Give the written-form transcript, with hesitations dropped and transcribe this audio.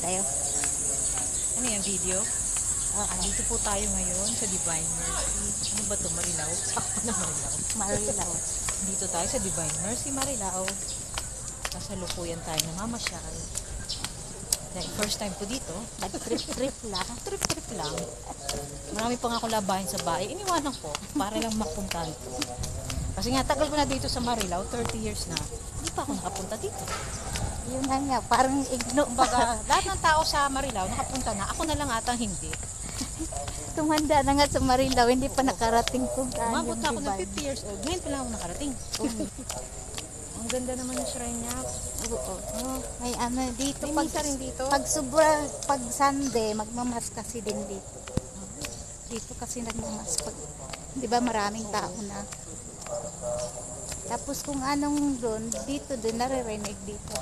tayo. Ano yan, video? Dito po tayo ngayon sa Divine Mercy. Ano ba ito? Marilao? Sakto na Marilao. Marilao. Dito tayo sa Divine Mercy, Marilao. Kasalukuyan tayo na mamasyal. Dahil first time po dito. Nag-trip-trip lang. Trip-trip lang. Marami pa nga akong labahin sa bahay. Iniwanan ko para lang mapunta dito. Kasi nga, tagal ko na dito sa Marilao. 30 years na. Hindi pa ako nakapunta dito. Yun na nga, parang igno. Kumbaga, lahat ng tao sa Marilao nakapunta na. Ako na lang atang hindi. Tumanda na nga sa Marilao, hindi pa nakarating kung Umabot yung na ako ng Divine. 50 years old. Ngayon pa lang ako nakarating. Ang ganda naman ng shrine niya. Oo. May ano dito. May misa rin dito. Pag Sunday, magmamas kasi din dito. Dito kasi nagmamas. Di ba maraming tao na. Tapos kung anong doon, dito din naririnig dito.